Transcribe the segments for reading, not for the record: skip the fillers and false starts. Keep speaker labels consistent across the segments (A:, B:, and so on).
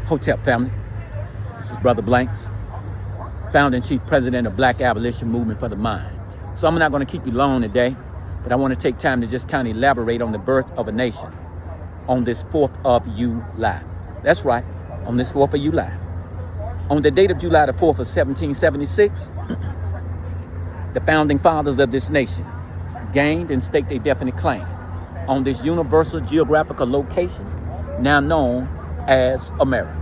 A: Hotep family, this is Brotha Blanks, founder and chief president of Black Abolition Movement for the Mind. So I'm not going to keep you long today, but I want to take time to just kind of elaborate on the birth of a nation on this 4th of July. That's right, on this 4th of July. On the date of July the 4th of 1776, the founding fathers of this nation gained and staked a definite claim on this universal geographical location now known as America.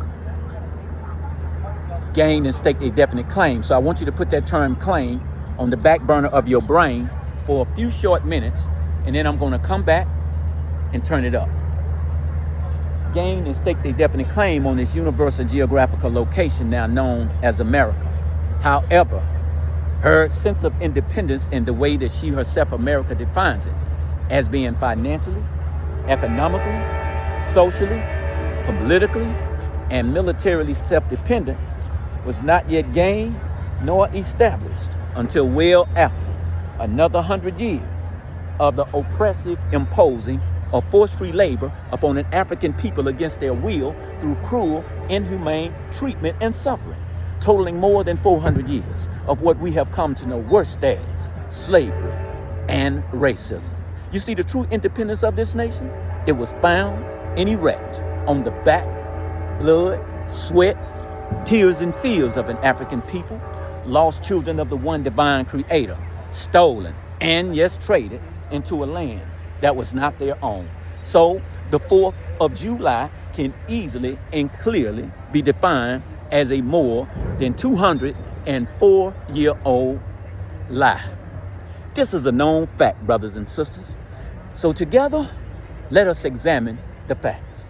A: Gained and staked a definite claim. So I want you to put that term claim on the back burner of your brain for a few short minutes, and then I'm going to come back and turn it up. Gained and staked a definite claim on this universal geographical location now known as America. However, her sense of independence in the way that she herself, America, defines it, as being financially, economically, socially, politically, and militarily self-dependent, was not yet gained nor established until well after another 100 years of the oppressive imposing of force-free labor upon an African people against their will through cruel, inhumane treatment and suffering, totaling more than 400 years of what we have come to know worst as slavery and racism. You see, the true independence of this nation, it was found and erect on the back, blood, sweat, tears, and fears of an African people, lost children of the one divine creator, stolen and, yes, traded into a land that was not their own. So the 4th of July can easily and clearly be defined as a more than 204-year-old lie. This is a known fact, brothers and sisters. So together, let us examine the facts.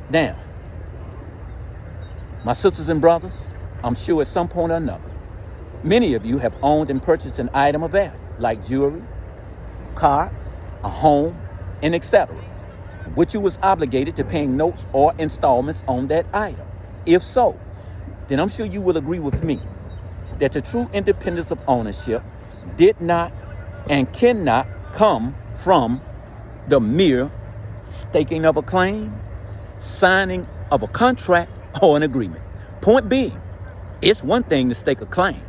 A: Now, my sisters and brothers, I'm sure at some point or another, many of you have owned and purchased an item of value, like jewelry, car, a home, and etc., which you was obligated to paying notes or installments on that item. If so, then I'm sure you will agree with me that the true independence of ownership did not and cannot come from the mere staking of a claim, signing of a contract, or an agreement. Point being, it's one thing to stake a claim,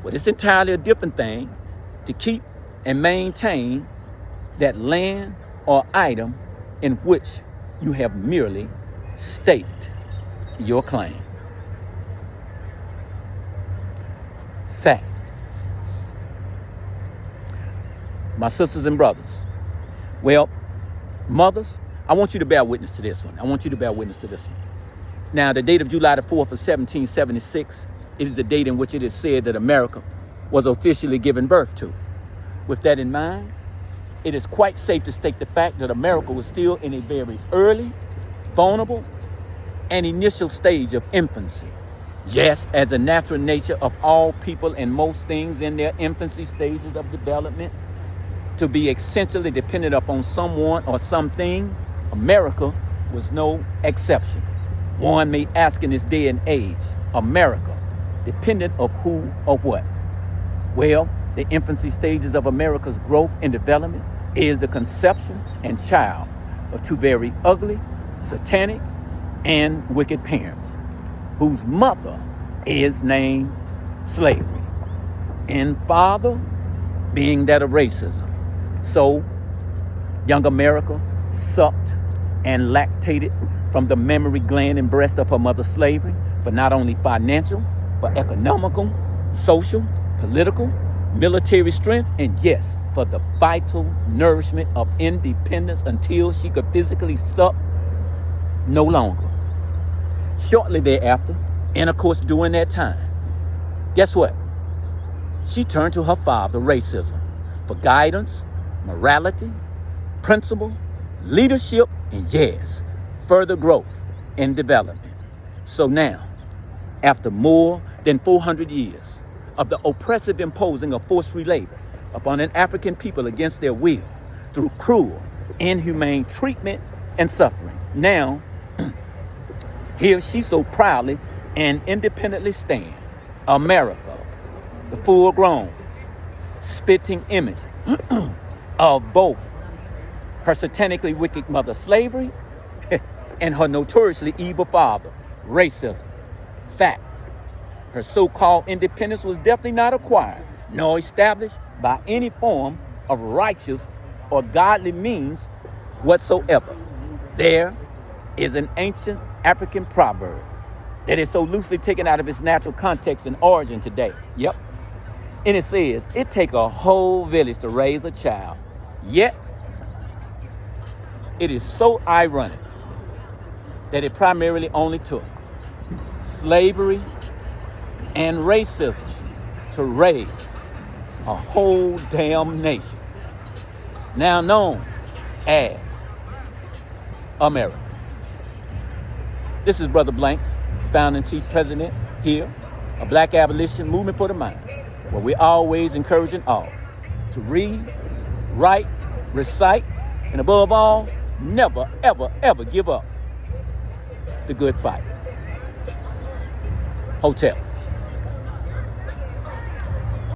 A: but it's entirely a different thing to keep and maintain that land or item in which you have merely staked your claim. Fact. My sisters and brothers, well, mothers, I want you to bear witness to this one. Now, the date of July the 4th of 1776, it is the date in which it is said that America was officially given birth to. With that in mind, it is quite safe to state the fact that America was still in a very early, vulnerable, and initial stage of infancy. Just as the natural nature of all people and most things in their infancy stages of development to be essentially dependent upon someone or something, America was no exception. One may ask in this day and age, America, dependent of who or what? Well, the infancy stages of America's growth and development is the conception and child of two very ugly, satanic, and wicked parents, whose mother is named slavery, and father being that of racism. So, young America sucked and lactated from the mammary gland and breast of her mother slavery for not only financial, but economical, social, political, military strength, and yes, for the vital nourishment of independence until she could physically suck no longer. Shortly thereafter, and of course during that time, guess what? She turned to her father, racism, for guidance, morality, principle, leadership, and yes, further growth and development. So now, after more than 400 years of the oppressive imposing of force-free labor upon an African people against their will through cruel, inhumane treatment and suffering, now, here she so proudly and independently stand, America, the full-grown, spitting image of both her satanically wicked mother slavery and her notoriously evil father, racism. Fact. Her so-called independence was definitely not acquired, nor established by any form of righteous or godly means whatsoever. There is an ancient African proverb that is so loosely taken out of its natural context and origin today. Yep. And it says, it takes a whole village to raise a child. Yet, it is so ironic that it primarily only took slavery and racism to raise a whole damn nation, now known as America. This is Brotha Blanks, founding chief president here, a black abolition movement for the mind, where we're always encouraging all to read, write, recite, and above all, never, ever, ever give up the good fight. Hotel.